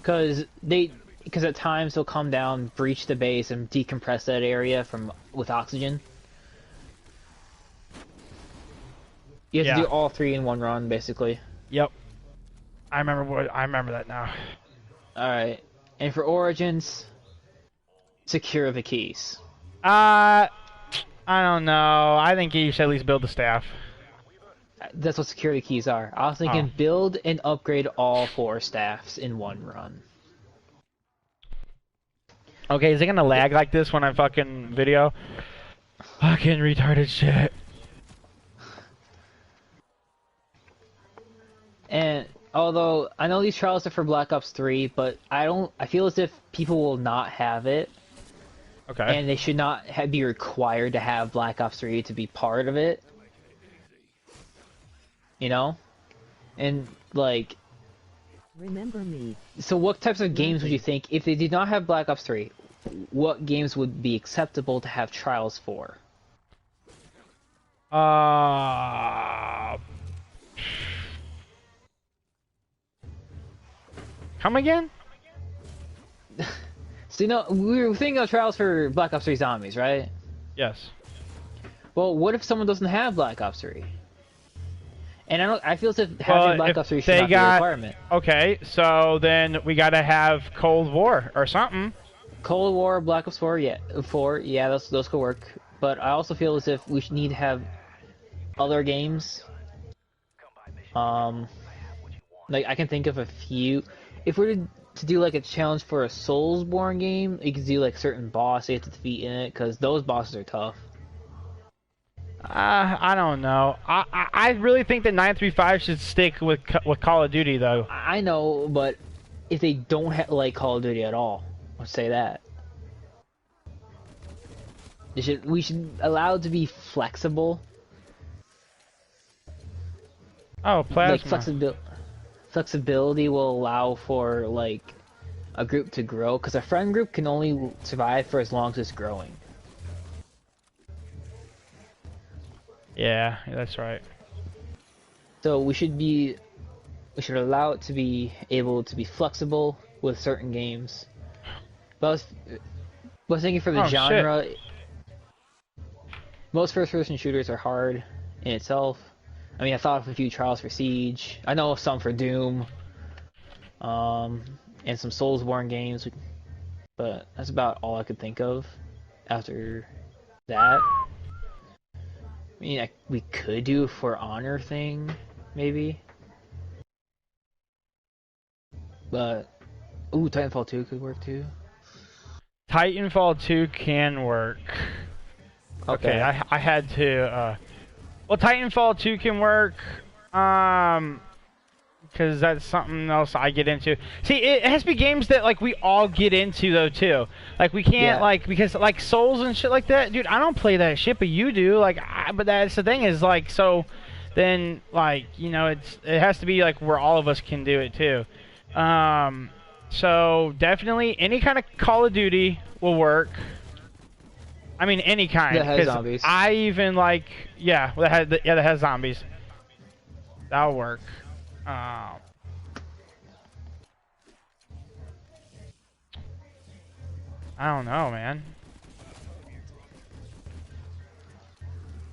Because at times they'll come down, breach the base, and decompress that area with oxygen. You have to do all 3 in one run, basically. Yep. I remember that now. Alright. And for Origins, secure the keys. I don't know. I think you should at least build the staff. That's what security keys are. I was thinking build and upgrade all 4 staffs in one run. Okay, is it gonna lag like this when I fucking video? Fucking retarded shit. And although I know these trials are for Black Ops 3, but I feel as if people will not have it. Okay. And they should not be required to have Black Ops 3 to be part of it. You know? And, like... Remember me. So what types of games would you think, if they did not have Black Ops 3, what games would be acceptable to have trials for? Come again? So, you know, we were thinking of trials for Black Ops 3 Zombies, right? Yes. Well, what if someone doesn't have Black Ops 3? And I feel as if having Black Ops 3 should not be a requirement. Okay, so then we gotta have Cold War or something. Cold War, Black Ops 4, yeah, those could work. But I also feel as if we should need to have other games. Like I can think of a few. If we were to do like a challenge for a Soulsborne game, you could do like certain boss you have to defeat in it, because those bosses are tough. I don't know. I really think that 935 should stick with Call of Duty though. I know, but if they don't like Call of Duty at all, let's say that. We should allow it to be flexible. Oh, plasma. Like flexibility will allow for like a group to grow, because a friend group can only survive for as long as it's growing. Yeah, that's right. So we should allow it to be able to be flexible with certain games. But I was thinking for the genre, most first-person shooters are hard in itself. I mean, I thought of a few trials for Siege. I know of some for Doom, and some Soulsborne games, but that's about all I could think of after that. I mean, we could do a For Honor thing, maybe. But, ooh, Titanfall 2 could work too. Titanfall 2 can work. Okay, I had to, well, Titanfall 2 can work, because that's something else I get into. See, it has to be games that, like, we all get into, though, too. Like, we can't, like, because, like, Souls and shit like that, dude, I don't play that shit, but you do, like, but that's the thing is, like, so, then, like, you know, it has to be, like, where all of us can do it, too. So, definitely, any kind of Call of Duty will work. I mean, any kind. That has zombies. I even, like, that has zombies. That'll work. I don't know, man.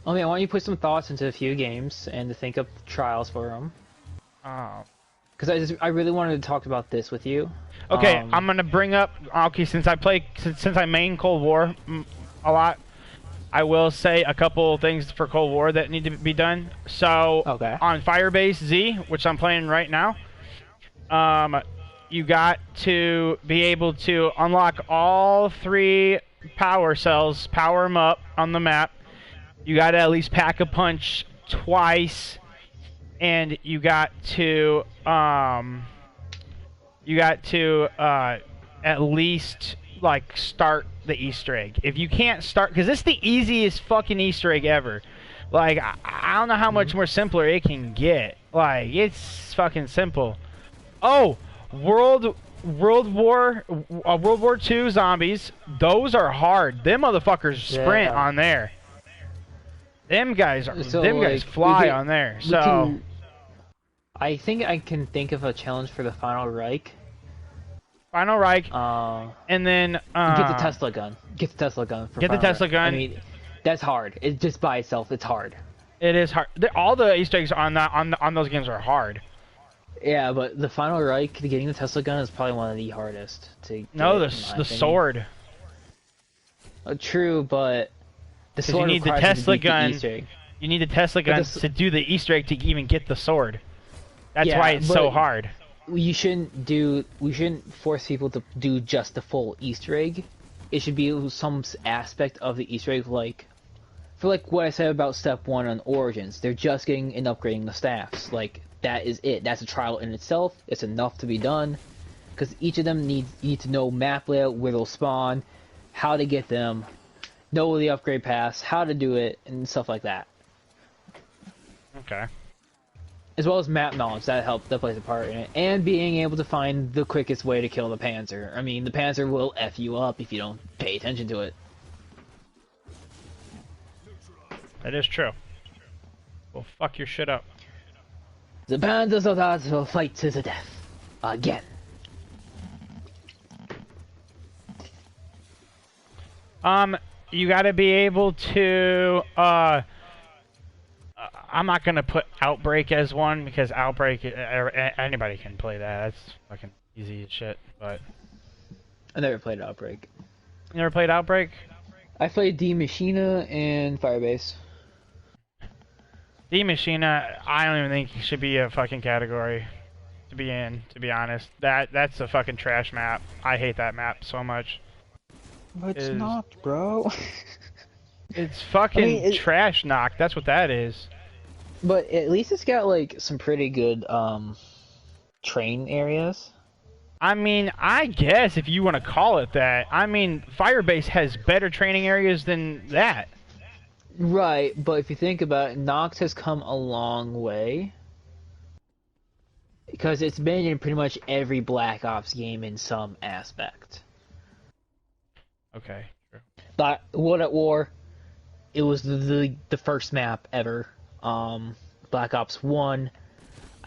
I mean, why don't you put some thoughts into a few games and to think up trials for them? Because I really wanted to talk about this with you. Okay, I'm gonna bring up. Okay, since I main Cold War a lot, I will say a couple things for Cold War that need to be done. So, on Firebase Z, which I'm playing right now, you got to be able to unlock all 3 power cells, power them up on the map. You got to at least pack a punch twice, and you got to at least like start the Easter egg. If you can't start, because it's the easiest fucking Easter egg ever. Like, I don't know how much more simpler it can get. Like, it's fucking simple. Oh, World War II zombies. Those are hard. Them motherfuckers sprint on there. Them guys fly on there. So I think I can think of a challenge for the Final Reich. Final Reich, and then get the Tesla gun. Get the Tesla gun. For get the Final Tesla Reich. gun. I mean, that's hard. It just by itself, it's hard. It is hard. All the Easter eggs on those games are hard. Yeah, but the Final Reich, getting the Tesla gun is probably one of the hardest to get. No, the sword. True, but the sword you need the requires you to Tesla beat the gun. Easter egg. You need the Tesla gun to do the Easter egg to even get the sword. That's why it's so hard. We shouldn't force people to do just the full Easter egg. It should be some aspect of the Easter egg, like what I said about Step 1 on Origins. They're just getting and upgrading the staffs. Like, that is it. That's a trial in itself. It's enough to be done. Because each of them you need to know map layout, where they'll spawn, how to get them, know the upgrade pass, how to do it, and stuff like that. Okay. As well as map knowledge, that plays a part in it. And being able to find the quickest way to kill the Panzer. I mean, the Panzer will F you up if you don't pay attention to it. That is true. Well, fuck your shit up. The Panzer soldiers will fight to the death. Again. You gotta be able to, I'm not gonna put Outbreak as one, because Outbreak, anybody can play that. That's fucking easy as shit, but... I never played Outbreak. You never played Outbreak? I played D Machina and Firebase. D Machina, I don't even think it should be a fucking category to be in, to be honest. That's a fucking trash map. I hate that map so much. But it's not, bro. It's fucking trash knock. That's what that is. But at least it's got like some pretty good train areas. I mean, I guess if you want to call it that. I mean, Firebase has better training areas than that. Right, but if you think about it, Nox has come a long way. Because it's been in pretty much every Black Ops game in some aspect. Okay, true. But World at War, it was the first map ever. Black Ops 1,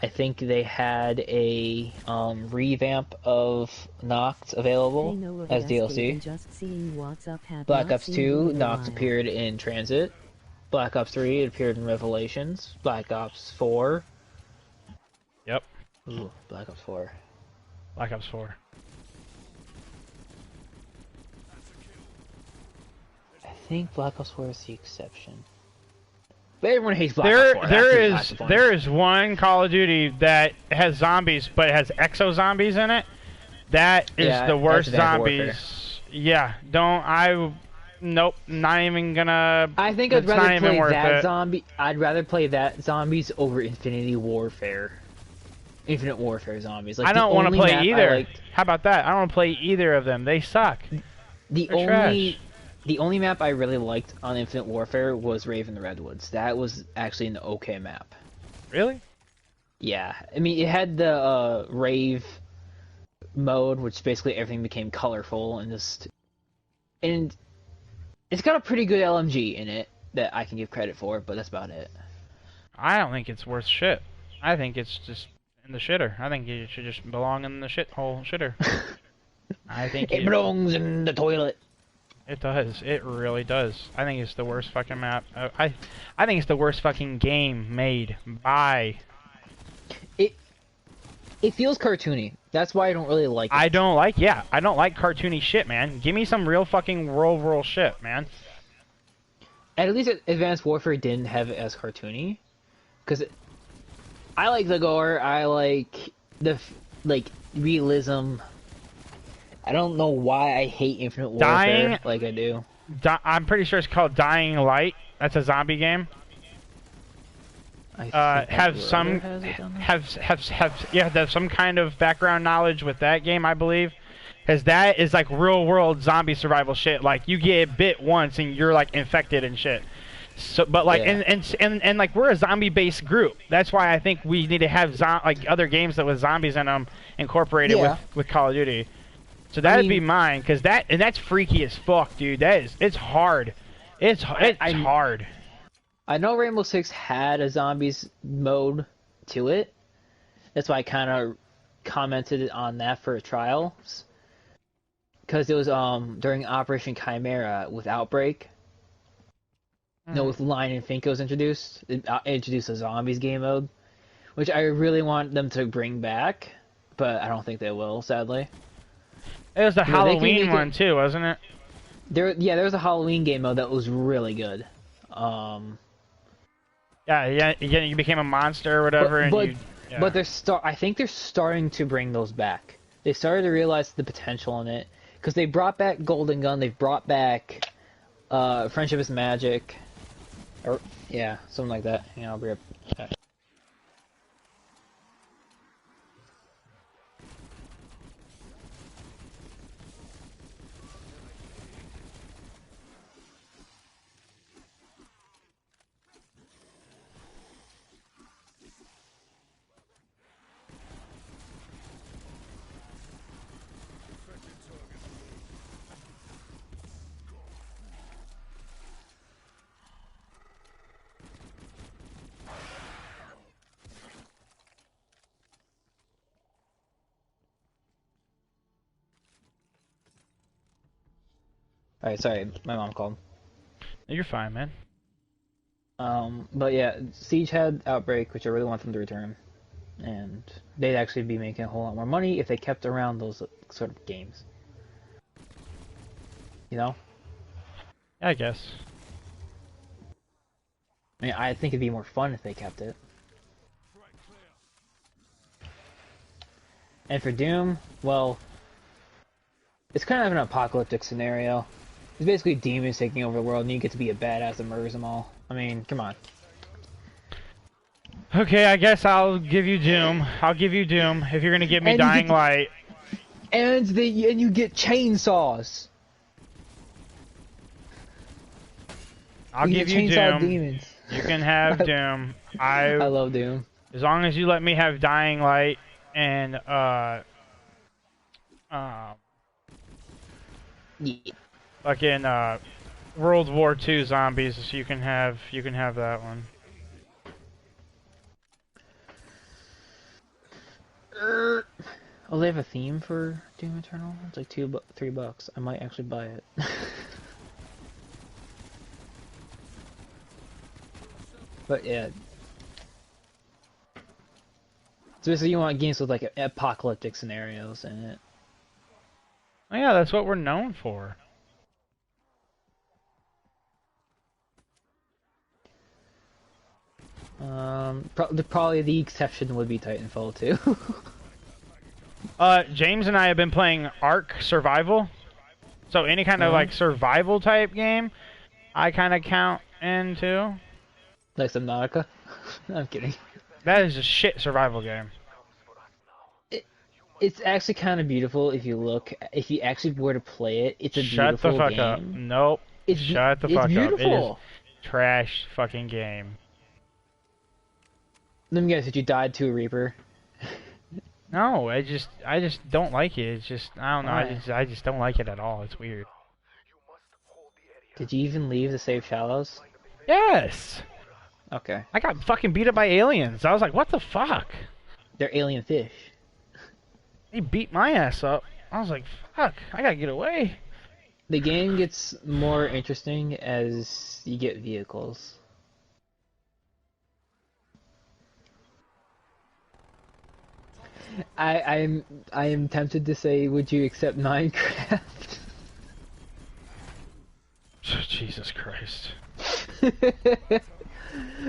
I think they had a revamp of Nox available as DLC. Black Ops 2, Nox appeared in Transit. Black Ops 3, it appeared in Revelations. Black Ops 4. Yep. Ooh, Black Ops 4. Black Ops 4. I think Black Ops 4 is the exception. But everyone hates Black Ops 4. There is one Call of Duty that has zombies, but it has exo zombies in it. That is the worst zombies. Yeah, nope, not even gonna. I think I'd rather play that zombie. I'd rather play that zombies over Infinite Warfare zombies. Like, I don't want to play either. How about that? I don't want to play either of them. They suck. The only map I really liked on Infinite Warfare was Raven the Redwoods. That was actually an okay map. Really? Yeah. I mean, it had the rave mode, which basically everything became colorful and it's got a pretty good LMG in it that I can give credit for, but that's about it. I don't think it's worth shit. I think it's just in the shitter. I think it should just belong in the shithole shitter. I think it belongs in the toilet. It does. It really does. I think it's the worst fucking map. I think it's the worst fucking game made by. It feels cartoony. That's why I don't really like it. I don't like cartoony shit, man. Give me some real fucking world shit, man. At least Advanced Warfare didn't have it as cartoony. Because I like the gore, I like the realism. I don't know why I hate Infinite Warfare like I do. I'm pretty sure it's called Dying Light. That's a zombie game. Have some kind of background knowledge with that game, I believe, because that is like real world zombie survival shit. Like, you get bit once and you're like infected and shit. So, but like, and like, we're a zombie based group. That's why I think we need to have like other games that with zombies in them incorporated with Call of Duty. So that'd be mine, because that's freaky as fuck, dude. It's hard. It's hard. I know Rainbow Six had a zombies mode to it. That's why I kind of commented on that for trials. because it was during Operation Chimera with Outbreak. No, with Line and Finko was introduced. It introduced a zombies game mode, which I really want them to bring back, but I don't think they will, sadly. It was the You know, they can Halloween make one too, wasn't it? there was a Halloween game mode that was really good. Yeah, you became a monster or whatever, but I think they're starting to bring those back. They started to realize the potential in it because they brought back Golden Gun. They've brought back Friendship is Magic, or yeah, something like that. Yeah, I'll be right back. Alright, sorry, my mom called. You're fine, man. But yeah, Siege had Outbreak, which I really want them to return. And they'd actually be making a whole lot more money if they kept around those sort of games. You know? I guess. I mean, I think it'd be more fun if they kept it. And for Doom, well, it's kind of an apocalyptic scenario. It's basically demons taking over the world, and you get to be a badass that murders them all. I mean, come on. Okay, I guess I'll give you Doom. I'll give you Doom if you're gonna give me Dying Light. And you get chainsaws. I'll give you Doom. Demons. You can have Doom. I love Doom. As long as you let me have Dying Light and yeah. Fucking World War II zombies, so you can have that one. Oh, they have a theme for Doom Eternal? It's like $3. I might actually buy it. But yeah. So basically you want games with like apocalyptic scenarios in it. Oh yeah, that's what we're known for. Probably the exception would be Titanfall 2. James and I have been playing Ark Survival. So any kind of like survival type game, I kind of count into. Like Subnautica? I'm kidding. That is a shit survival game. It's actually kind of beautiful if you actually were to play it. It's a Shut beautiful the fuck game. up. Nope. Shut the fuck beautiful. up. It is trash fucking game. Let me guess, did you die to a Reaper? No, I just don't like it. It's just I don't know. I just don't like it at all. It's weird. Did you even leave the safe shallows? Yes. Okay. I got fucking beat up by aliens. I was like, what the fuck? They're alien fish. He beat my ass up. I was like, fuck, I gotta get away. The game gets more interesting as you get vehicles. I am tempted to say, would you accept Minecraft? Jesus Christ.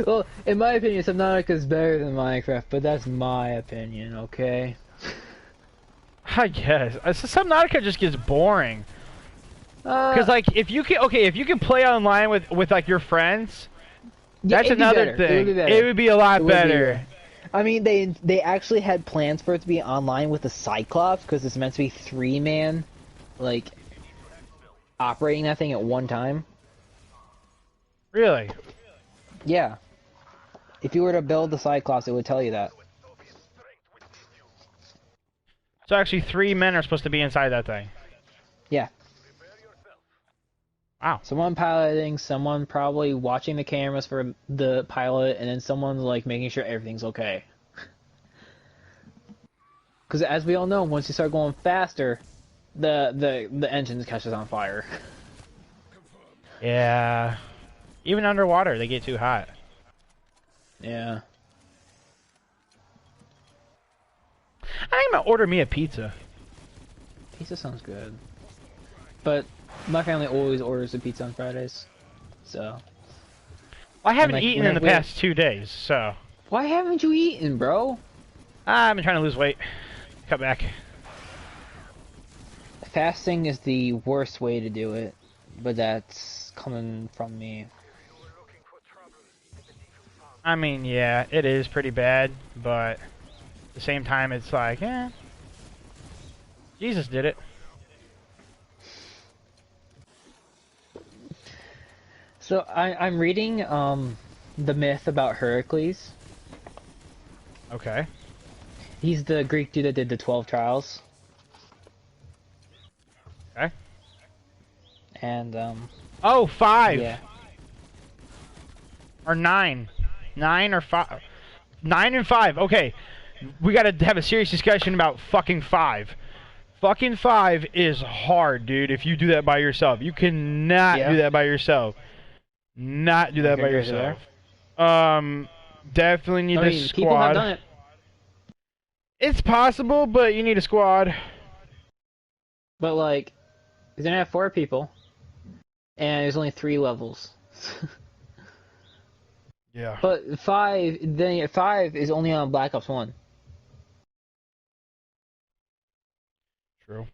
Well, in my opinion, Subnautica is better than Minecraft, but that's my opinion, okay? I guess. Subnautica just gets boring. Cause like if you can play online with like your friends, that's another thing. It would be a lot better. I mean, they actually had plans for it to be online with the Cyclops because it's meant to be 3-man, like operating that thing at one time. Really? Yeah. If you were to build the Cyclops, it would tell you that. So actually 3 men are supposed to be inside that thing? Yeah. Wow. Someone piloting, someone probably watching the cameras for the pilot, and then someone like making sure everything's okay. Because as we all know, once you start going faster, the engine catches on fire. Yeah. Even underwater, they get too hot. Yeah. I'm gonna order me a pizza. Pizza sounds good. But my family always orders a pizza on Fridays. So. I haven't like, eaten in the past 2 days, so. Why haven't you eaten, bro? I've been trying to lose weight. Cut back. Fasting is the worst way to do it, but that's coming from me. I mean, yeah, it is pretty bad, but at the same time, it's like, eh. Jesus did it. So I'm reading the myth about Heracles. Okay. He's the Greek dude that did the 12 trials. Okay. And Oh, 5. yeah. Or 9. 9 or 5. 9 and 5. Okay. We gotta have a serious discussion about fucking 5. Fucking 5 is hard, dude, if you do that by yourself. You cannot do that by yourself. Not do that by yourself. Definitely need a squad. People have done it. It's possible, but you need a squad. But like, you're gonna have 4 people, and there's only 3 levels. Yeah. But 5 is only on Black Ops 1. True.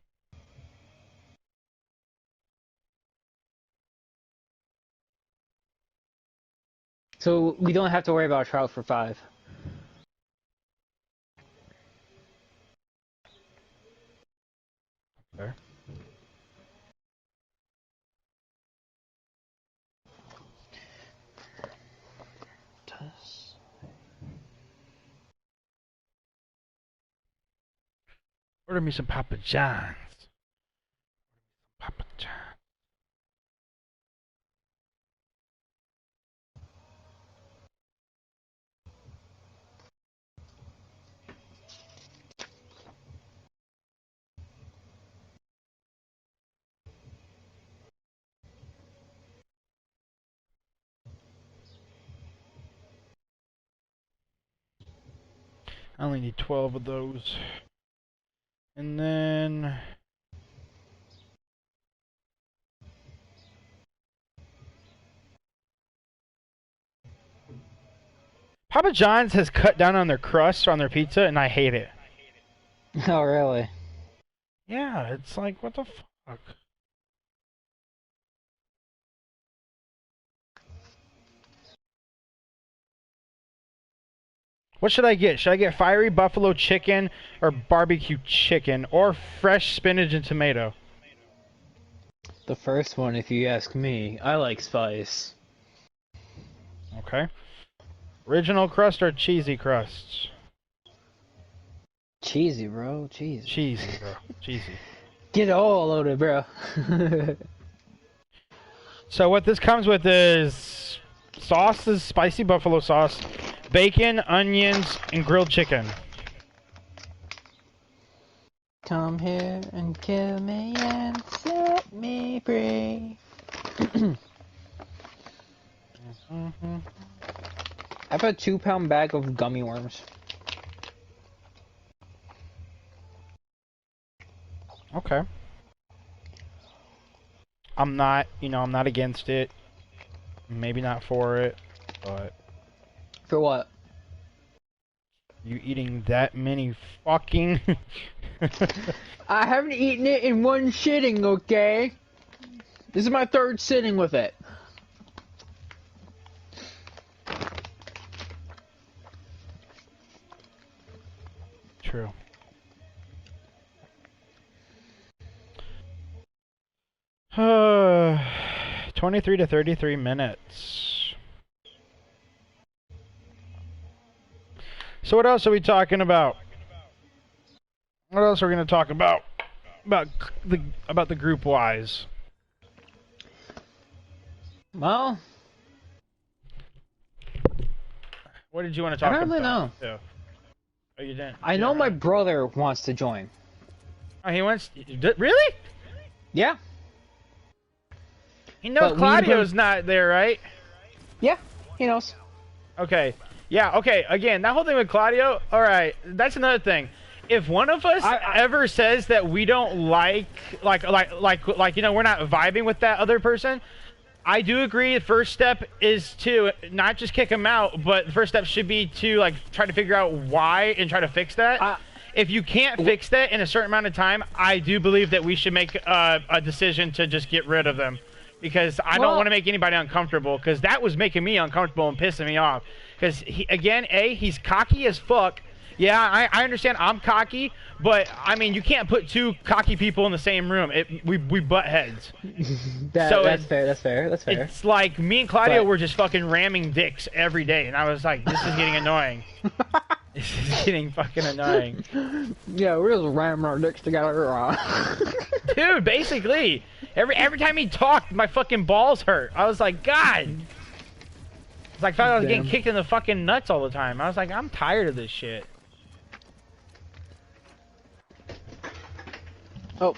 So we don't have to worry about a trial for 5. Okay. Order me some Papa John's. Papa John's. I only need 12 of those. And then... Papa John's has cut down on their crust on their pizza, and I hate it. Oh, really? Yeah, it's like, what the fuck? What should I get? Should I get fiery buffalo chicken or barbecue chicken or fresh spinach and tomato? The first one, if you ask me. I like spice. Okay. Original crust or cheesy crusts? Cheesy, bro. Cheesy. Cheesy, bro. Cheesy. Get all loaded, bro. So what this comes with is sauce, is spicy buffalo sauce, bacon, onions, and grilled chicken. Come here and kill me and set me free. I have a 2-pound bag of gummy worms. Okay. I'm not against it. Maybe not for it, but... For what? You eating that many fucking... I haven't eaten it in one sitting, okay? This is my 3rd sitting with it. True. Uh, 23 to 33 minutes. So what else are we talking about? What else are we going to talk about? About the group wise. Well, What did you want to talk about? I don't really know. Yeah. Oh, you didn't. I know my brother wants to join. Oh, he wants... Really? Yeah. He knows Claudio's not there, right? Yeah, he knows. Okay. Yeah, okay. Again, that whole thing with Claudio, alright, that's another thing. If one of us ever says that we don't like, you know, we're not vibing with that other person, I do agree the first step is to not just kick him out, but the first step should be to, like, try to figure out why and try to fix that. If you can't fix that in a certain amount of time, I do believe that we should make a decision to just get rid of them. Because I don't want to make anybody uncomfortable, because that was making me uncomfortable and pissing me off. Because, again, he's cocky as fuck. Yeah, I understand I'm cocky, but, I mean, you can't put two cocky people in the same room. We butt heads. That's fair. It's like me and Claudio were just fucking ramming dicks every day, and I was like, this is getting annoying. This is getting fucking annoying. Yeah, we're just ramming our dicks together. Dude, basically. Every time he talked, my fucking balls hurt. I was like, God. It's like I was getting kicked in the fucking nuts all the time. I was like, I'm tired of this shit. Oh.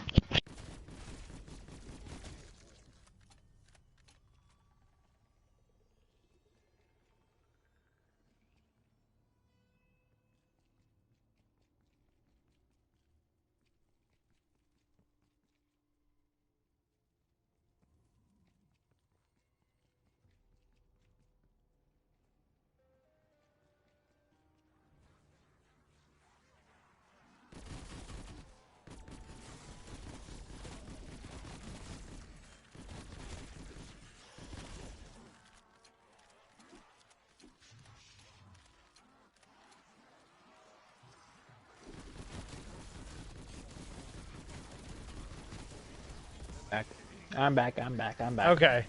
I'm back. Okay.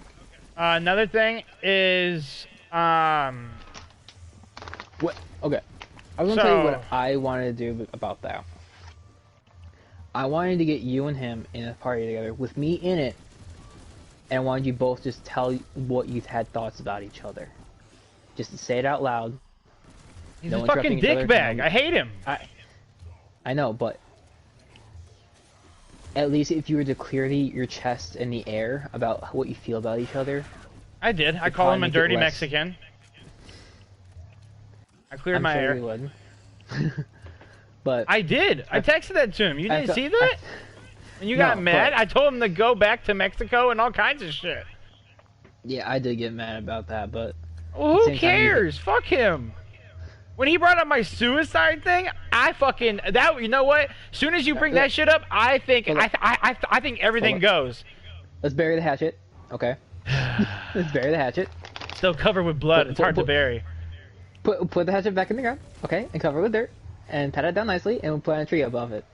Another thing is, What? Okay. I was gonna tell you what I wanted to do about that. I wanted to get you and him in a party together with me in it, and I wanted you both just tell what you've had thoughts about each other. Just to say it out loud. He's a fucking dickbag. I hate him. I know, but at least if you were to clear your chest in the air about what you feel about each other. I did. I call him a dirty Mexican. I cleared my air. You would. But I did. I texted that to him. You didn't see that? And you got mad? I told him to go back to Mexico and all kinds of shit. Yeah, I did get mad about that, but well, who cares? Fuck him. When he brought up my suicide thing, I fucking you know what? As soon as you bring that shit up, I think I think everything goes. Let's bury the hatchet. Okay. Let's bury the hatchet. Still covered with blood. It's hard to bury. Put the hatchet back in the ground. Okay, and cover it with dirt, and pat it down nicely, and we'll plant a tree above it.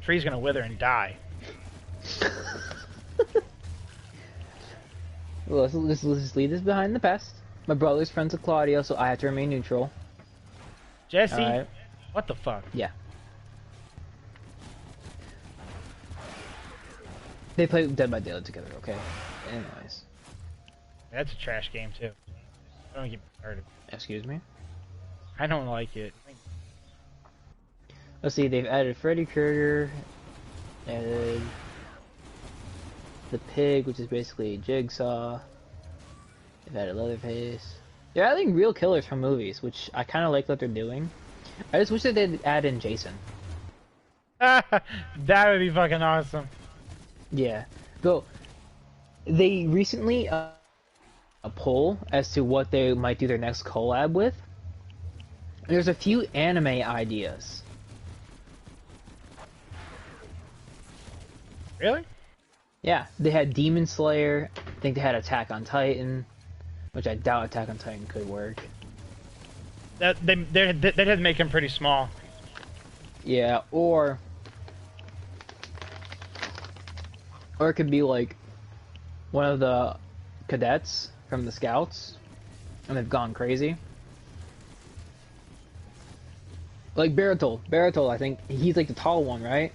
Tree's gonna wither and die. Well, let's just leave this behind in the past. My brother's friends with Claudio, so I have to remain neutral. Jesse, what the fuck? Yeah. They play Dead by Daylight together, okay? Anyways. That's a trash game, too. Don't get me started. Excuse me? I don't like it. Let's see, they've added Freddy Krueger, added the pig, which is basically Jigsaw. They've added Leatherface. They're adding real killers from movies, which I kind of like what they're doing. I just wish that they'd add in Jason. That would be fucking awesome. Yeah. So, they recently a poll as to what they might do their next collab with. There's a few anime ideas. Really? Yeah, they had Demon Slayer. I think they had Attack on Titan, which I doubt Attack on Titan could work. They'd have to make him pretty small. Yeah, or it could be like one of the cadets from the Scouts, and they've gone crazy. Like Baritol. Baritol, I think he's like the tall one, right?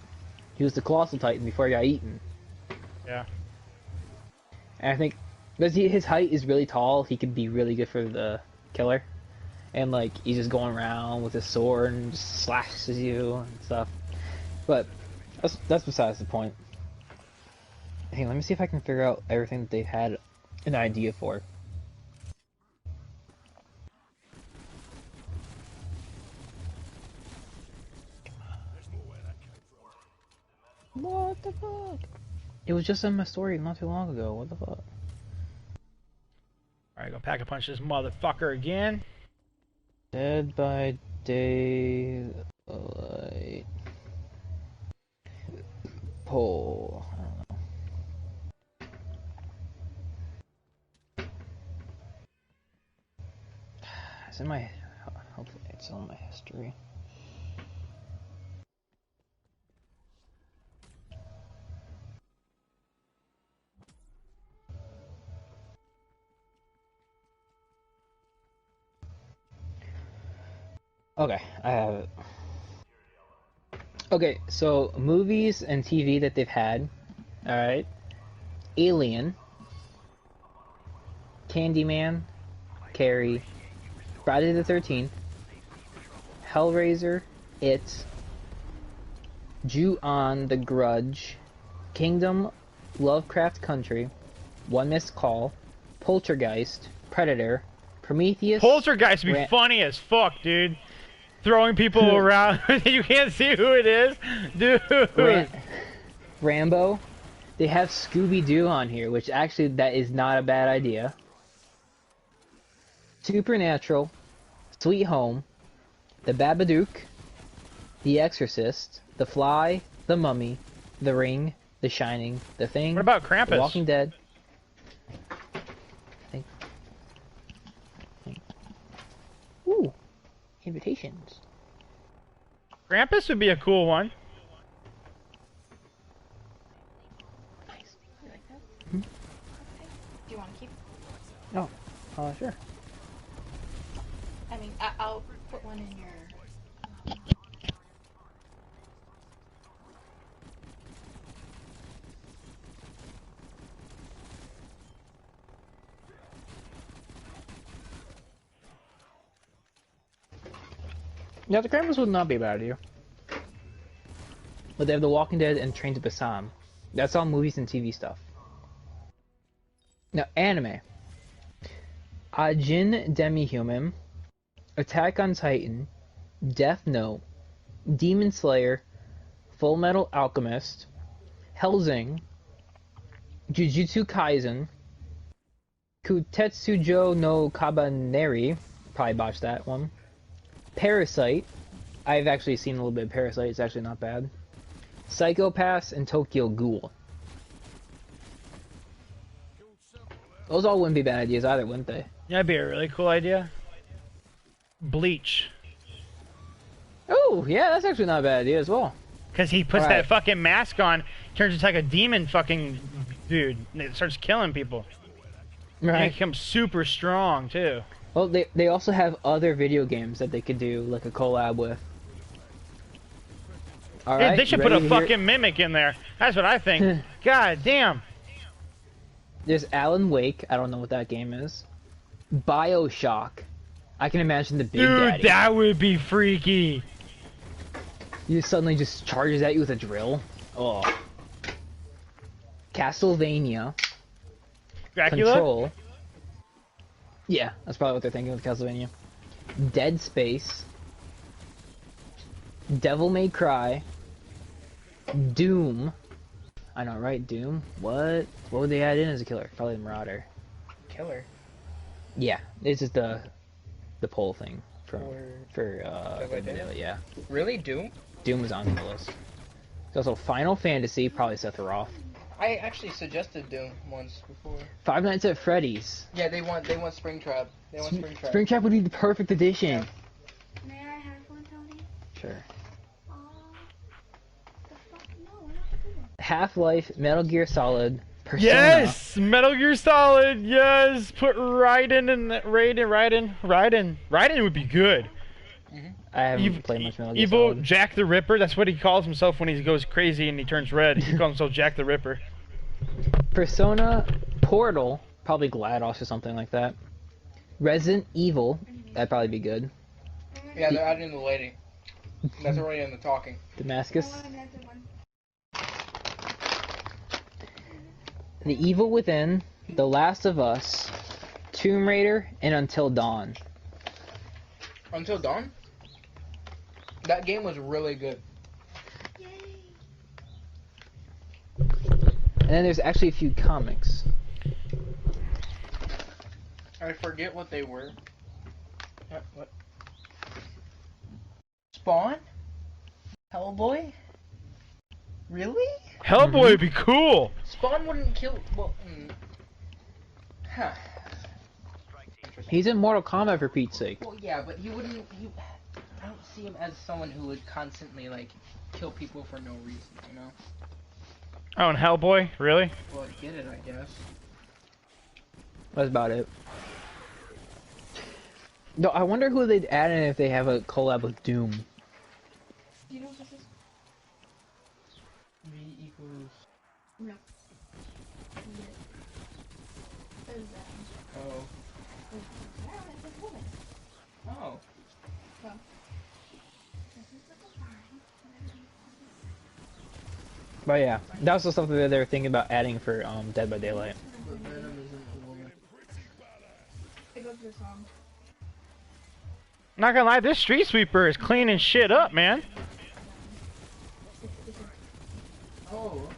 He was the Colossal Titan before he got eaten. Yeah. And I think because his height is really tall, he could be really good for the killer. And like he's just going around with his sword and just slashes you and stuff. But That's besides the point. Hey, let me see if I can figure out everything that they've had an idea for. What the fuck? It was just in my story not too long ago. What the fuck? Alright, go pack a punch this motherfucker again. Dead by Daylight. Poll. I don't know. It's in my. Hopefully, it's on my history. Okay, I have it. Okay, so movies and TV that they've had. Alright. Alien. Candyman. Carrie. Friday the 13th. Hellraiser. It. Ju-On, The Grudge. Kingdom. Lovecraft Country. One Missed Call. Poltergeist. Predator. Prometheus. Poltergeist would be funny as fuck, dude. Throwing people around. You can't see who it is. Dude. Rambo. They have Scooby-Doo on here, which actually, that is not a bad idea. Supernatural. Sweet Home. The Babadook. The Exorcist. The Fly. The Mummy. The Ring. The Shining. The Thing. What about Krampus? The Walking Dead. Ooh. Invitations. Krampus would be a cool one. Nice. You like that? Okay. Do you want to keep? Oh, sure. I mean, I'll put one in your. Yeah, the Krampus would not be a bad idea. But they have The Walking Dead and Train to Busan. That's all movies and TV stuff. Now, anime. Ajin Demi-Human, Attack on Titan, Death Note, Demon Slayer, Full Metal Alchemist, Hellsing, Jujutsu Kaisen, Kutetsujo no Kabaneri, probably botched that one, Parasite, I've actually seen a little bit of Parasite, it's actually not bad, Psycho-Pass, and Tokyo Ghoul. Those all wouldn't be bad ideas either, wouldn't they? Yeah, that'd be a really cool idea. Bleach. Oh, yeah, that's actually not a bad idea as well. Because he puts Alright. that fucking mask on, turns into like a demon fucking dude, and it starts killing people. And he Right. becomes super strong, too. Well, they also have other video games that they could do, like a collab with. Alright, They should put a fucking mimic in there. That's what I think. God damn. There's Alan Wake, I don't know what that game is. BioShock. I can imagine the Big Dude, Daddy. that would be freaky. He suddenly just charges at you with a drill. Oh. Castlevania. Dracula? Control. Yeah, that's probably what they're thinking with Castlevania. Dead Space. Devil May Cry. Doom. I know, right? Doom? What? What would they add in as a killer? Probably the Marauder. Killer. Yeah, this is the poll thing for Devil May vanilla, yeah. Really? Doom? Doom was on the list. There's also Final Fantasy, probably Seth Roth. I actually suggested Doom once before. Five Nights at Freddy's. Yeah, they want Springtrap. They want Springtrap. Springtrap would be the perfect addition. May I have one, Tony? Sure. Aw. The fuck? No, we're not doing it. Half-Life, Metal Gear Solid, Persona. Yes! Metal Gear Solid, yes! Put Raiden in that. Raiden would be good. I haven't played much Metal Gear Evil Solid. Jack the Ripper, that's what he calls himself when he goes crazy and he turns red. He calls himself Jack the Ripper. Persona, Portal, probably GLaDOS or something like that. Resident Evil, that'd probably be good. Yeah, they're adding the lady. That's already in the talking. Damascus. I want another one. The Evil Within, The Last of Us, Tomb Raider, and Until Dawn. Until Dawn? That game was really good. And then there's actually a few comics. I forget what they were. What? Spawn? Hellboy? Really? Hellboy would be cool. Spawn wouldn't kill. Well, huh. He's in Mortal Kombat for Pete's sake. Well, yeah, but he wouldn't. I don't see him as someone who would constantly like kill people for no reason. You know? Oh, and Hellboy, really? Well, I get it, I guess. That's about it. No, I wonder who they'd add in if they have a collab with Doom. Do you know what this is? V equals. No. What is that? Oh. Yeah, it's a woman. Oh. Well, this is the line. But yeah, that was the stuff that they were thinking about adding for Dead by Daylight. But Venom isn't a woman. It goes to the song. Not gonna lie, this street sweeper is cleaning shit up, man. Oh, okay.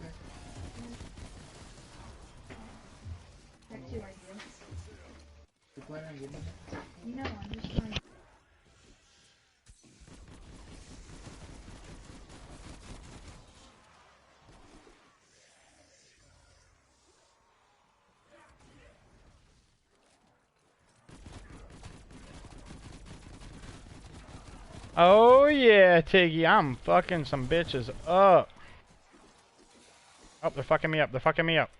I have 2 ideas. You plan on getting it? No, I'm just trying. Oh yeah, Tiggy, I'm fucking some bitches up. Oh, they're fucking me up. They're fucking me up.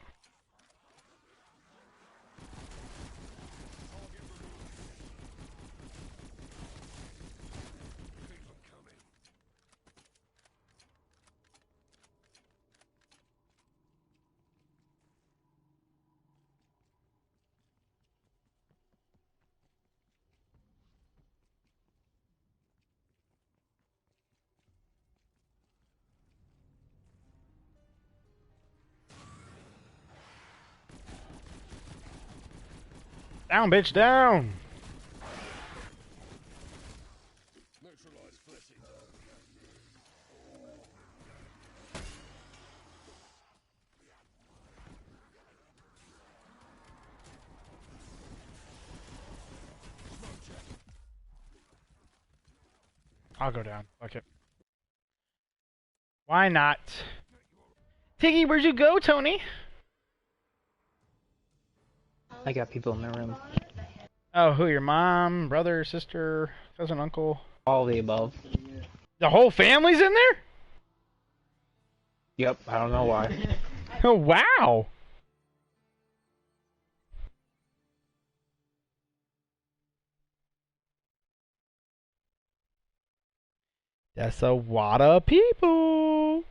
Down, bitch, down. I'll go down. Fuck it. Why not? Tiggy, where'd you go, Tony? I got people in my room. Oh, who? Your mom, brother, sister, cousin, uncle? All of the above. The whole family's in there? Yep, I don't know why. Oh, wow. That's a lot of people.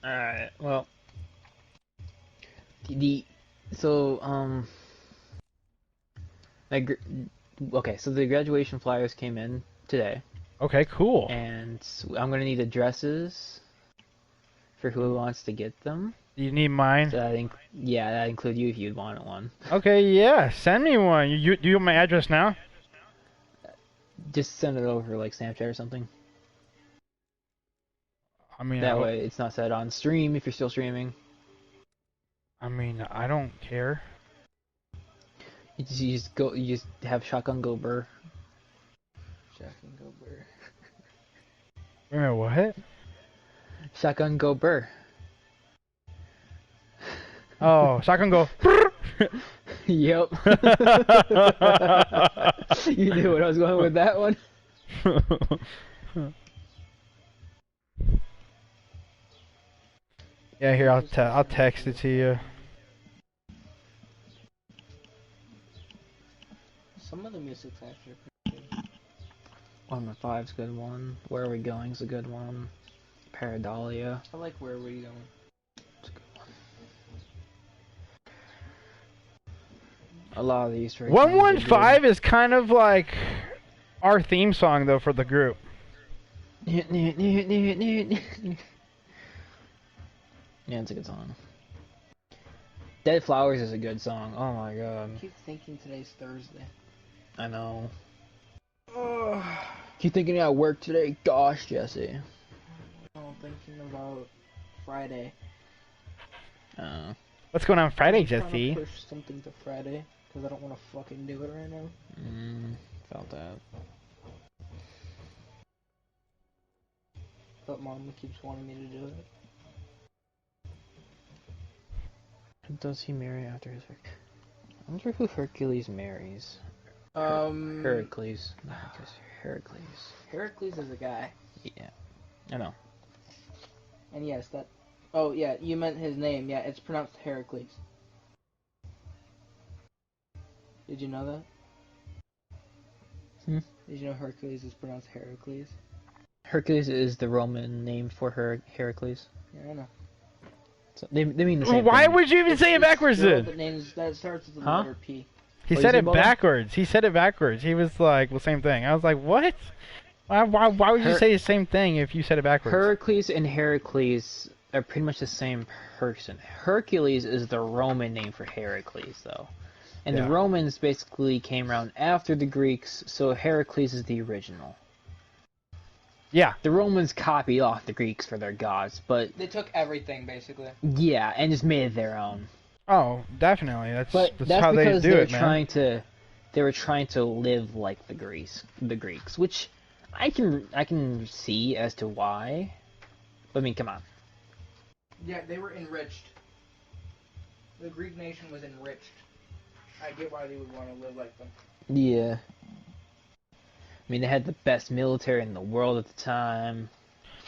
Alright, well. The so okay, so the graduation flyers came in today, Okay, cool. and I'm gonna need addresses for who wants to get them. You need mine? So yeah, that include you if you'd want one. Okay, yeah. Send me one. Do you have my address now? Just send it over like Snapchat or something. I mean, That way it's not said on stream if you're still streaming. I mean, I don't care. You just have shotgun go burr. Shotgun go burr. Wait a minute, what? Shotgun go burr. Oh, so I can go. Yep. You knew what I was going with that one. Yeah, here I'll text it to you. Some of the music's actually pretty good. 115's a good one. Where Are We Going's a good one. Paradolia. I like Where Were You Going? It's a good one. A lot of the Easter egg songs are 115 good. is kind of like our theme song though for the group. Yeah, it's a good song. Dead Flowers is a good song. Oh my god. I keep thinking today's Thursday. I know. Keep thinking about work today? Gosh, Jesse. I'm thinking about Friday. What's going on Friday, I'm trying Jesse? to push something to Friday because I don't want to fucking do it right now. Felt that. But Mom keeps wanting me to do it. Does he marry after his work? I wonder who Hercules marries. Heracles. Heracles. Heracles is a guy. Yeah. I know. And yes, that... Oh, yeah, you meant his name. Yeah, it's pronounced Heracles. Did you know that? Did you know Hercules is pronounced Heracles? Hercules is the Roman name for Heracles. Yeah, I know. So they mean the same Why thing. would you even say it backwards Still, then? the names that starts with the Huh? letter P. He What said you it say, Bubba? backwards. He said it backwards. He was like, well, same thing. I was like, what? Why would you say the same thing if you said it backwards? Heracles and Heracles are pretty much the same person. Hercules is the Roman name for Heracles, though. And Yeah. the Romans basically came around after the Greeks, so Heracles is the original. Yeah. The Romans copied off the Greeks for their gods, but They took everything, basically. yeah, and just made it their own. Oh, definitely. That's That's how they because do they were it, man. they were trying to live like the Greeks, which I can see as to why. But I mean, come on. Yeah, they were enriched. The Greek nation was enriched. I get why they would want to live like them. Yeah. I mean, they had the best military in the world at the time.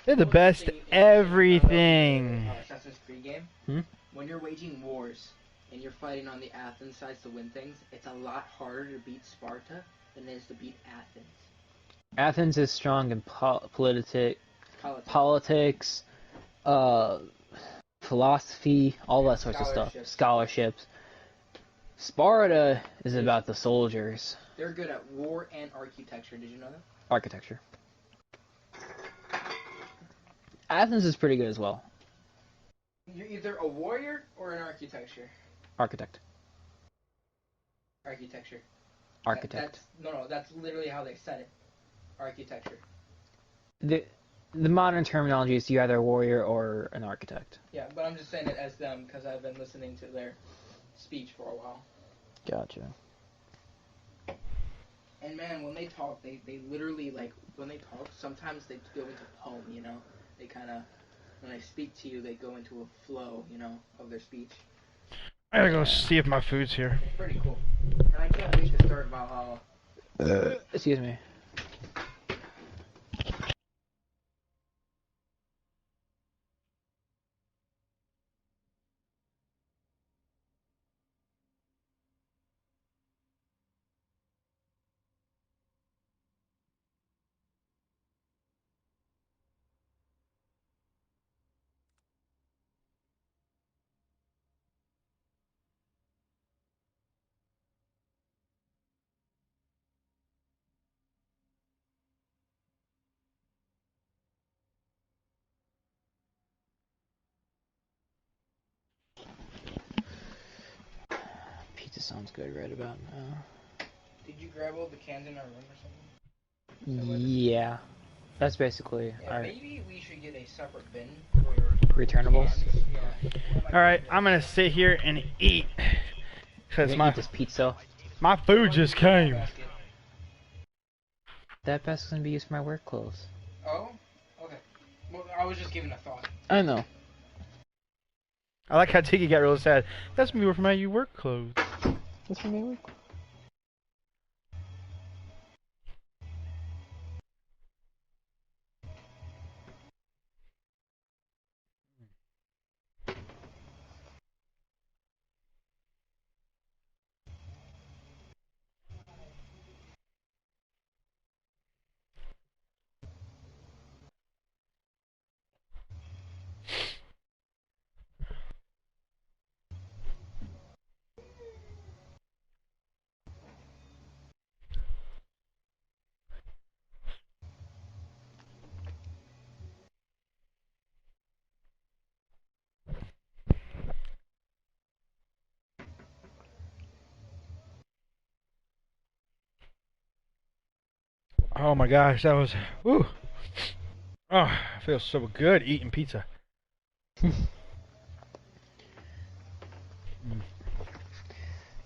They're the best everything. Assassin's Creed game. Hmm? When you're waging wars and you're fighting on the Athens side to win things, it's a lot harder to beat Sparta than it is to beat Athens. Athens is strong in politics, philosophy, all that sorts of stuff. Scholarships. Sparta is about the soldiers. They're good at war and architecture. Did you know that? Architecture. Athens is pretty good as well. You're either a warrior or an architecture. Architect. Architecture. Architect. That's literally how they said it. Architecture. The modern terminology is you're either a warrior or an architect. Yeah, but I'm just saying it as them because I've been listening to their speech for a while. Gotcha. And man, when they talk, they literally, like, when they talk, sometimes they go into poem, you know? They kind of, when they speak to you, they go into a flow, you know, of their speech. I gotta go see if my food's here. It's pretty cool. And I can't wait to start Valhalla. Excuse me. Pizza sounds good right about now. Did you grab all the cans in our room or something? Yeah. That's basically Yeah, our maybe we should get a separate bin for returnables. cans. Yeah. Alright, I'm gonna sit here and eat. Cause Eat this pizza. my food just came. That basket's gonna be used for my work clothes. Oh? Okay. Well, I was just giving a thought. I know. I like how Tiggy got real sad. That's me from how you work clothes. That's for me. Oh my gosh, that was. Woo. Oh, I feel so good eating pizza.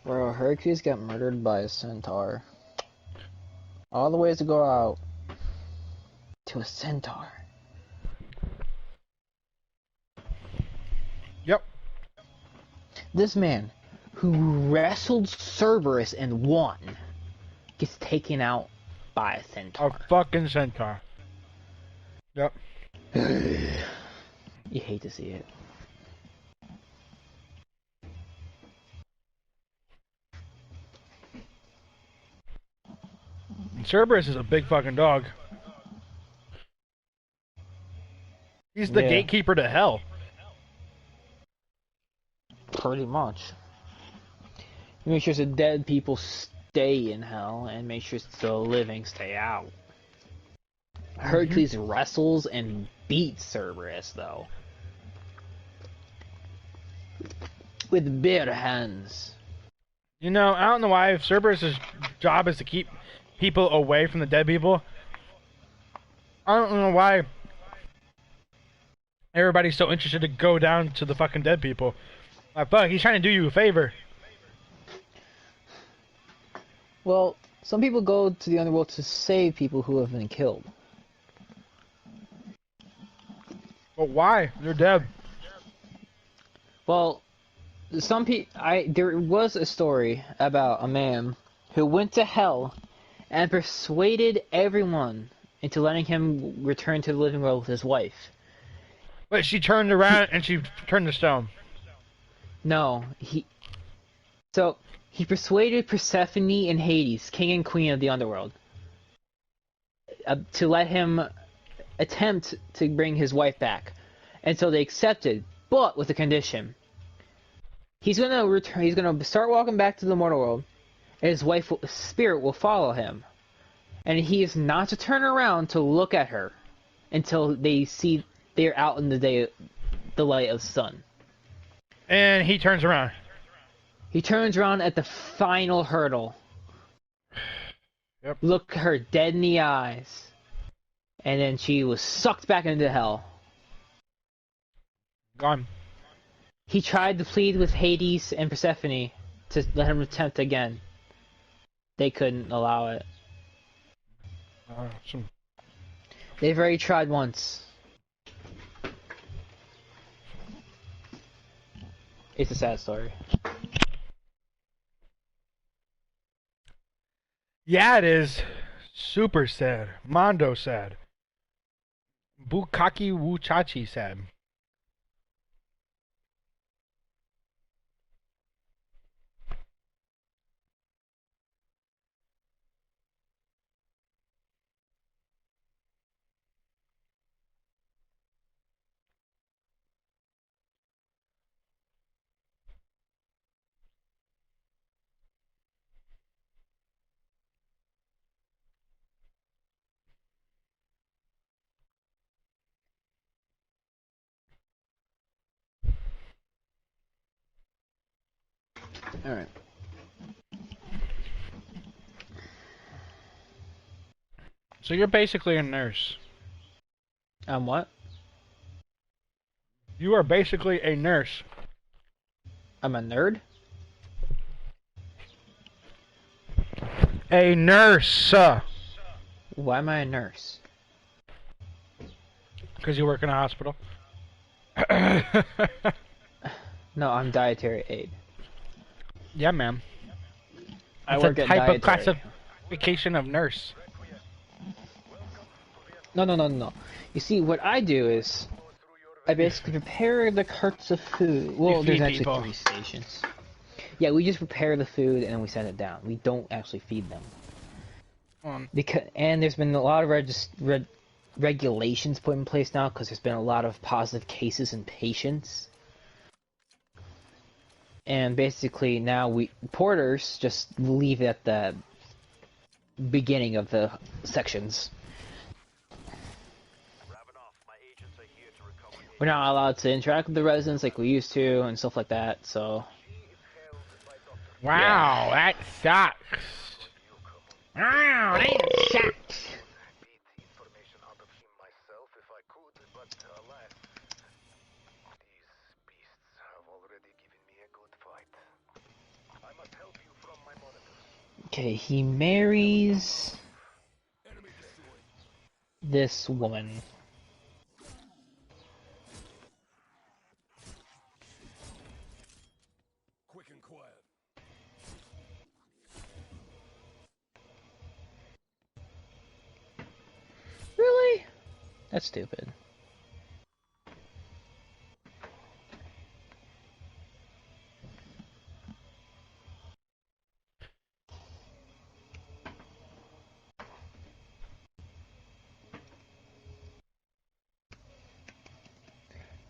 Bro, Hercules got murdered by a centaur. All the ways to go out to a centaur. Yep. This man, who wrestled Cerberus and won, gets taken out by a centaur. A fucking centaur. Yep. You hate to see it. And Cerberus is a big fucking dog. He's the gatekeeper to hell. Pretty much. He makes sure the dead people stay in hell and make sure the living stay out. Hercules wrestles and beats Cerberus, though. With bare hands. You know, I don't know why Cerberus' job is to keep people away from the dead people. I don't know why everybody's so interested to go down to the fucking dead people. Like, fuck, he's trying to do you a favor. Well, some people go to the underworld to save people who have been killed. But why? They're dead. Well, there was a story about a man who went to hell and persuaded everyone into letting him return to the living world with his wife. But she turned around and she turned to stone. No, he persuaded Persephone and Hades, king and queen of the underworld, to let him attempt to bring his wife back. And so they accepted, but with a condition. He's gonna return. He's gonna start walking back to the mortal world, and his wife's spirit will follow him. And he is not to turn around to look at her until they're out in the light of the sun. And he turns around. He turns around at the final hurdle. Yep. Look her dead in the eyes. And then she was sucked back into hell. Gone. He tried to plead with Hades and Persephone to let him attempt again. They couldn't allow it. They've already tried once. It's a sad story. Yeah, it is. Super sad. Mondo sad. Bukaki Wuchachi sad. Alright. So you're basically a nurse. What? You are basically a nurse. I'm a nerd? A nurse. Why am I a nurse? Because you work in a hospital. No, I'm dietary aid. Yeah, ma'am. I It's work a at type of dietary. classification of nurse. No. You see, what I do is I basically prepare the carts of food. You Well, there's feed actually people. 3 stations. Yeah, we just prepare the food and we send it down. We don't actually feed them. And there's been a lot of regulations put in place now because there's been a lot of positive cases in patients. And basically now porters just leave it at the beginning of the sections. We're not allowed to interact with the residents like we used to and stuff like that, so... Wow, that sucks. Wow, that sucks. Okay, he marries this woman. Quick and quiet. Really? That's stupid.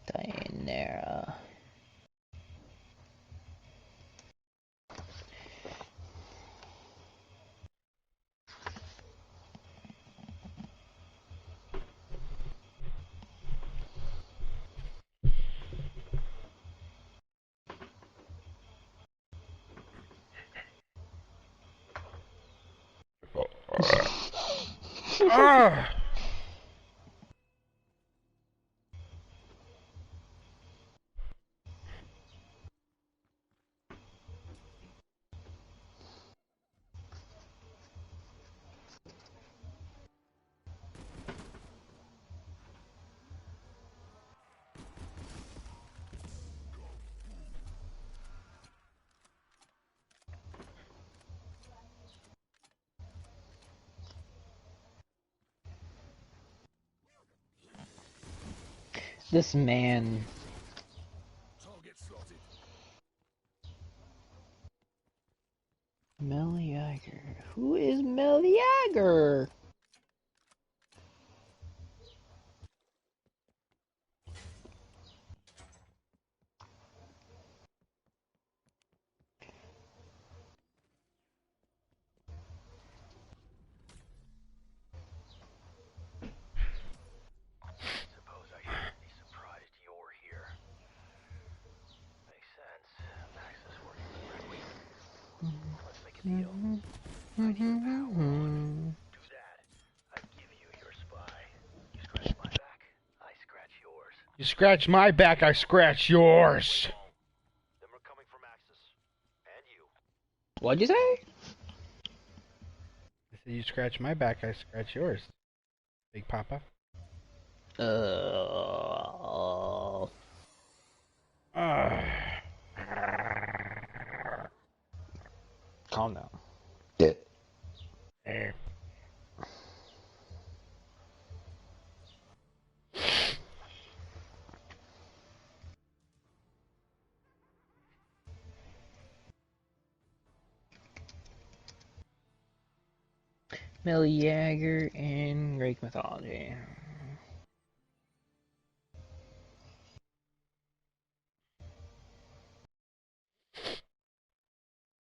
Dianera. Ugh. This man. Target slotted. Mel Yager. Who is Mel Yager? Suppose I shouldn't be surprised you're here. Makes sense. Max is working correctly. Let's make a deal. I need the power on. Do that. I give you your spy. You scratch my back, I scratch yours. You scratch my back, I scratch yours. Then we're coming for Maxis. And you. What'd you say? I said you scratch my back, I scratch yours. Big Papa. Calm down. There. Mel Yager in Greek mythology.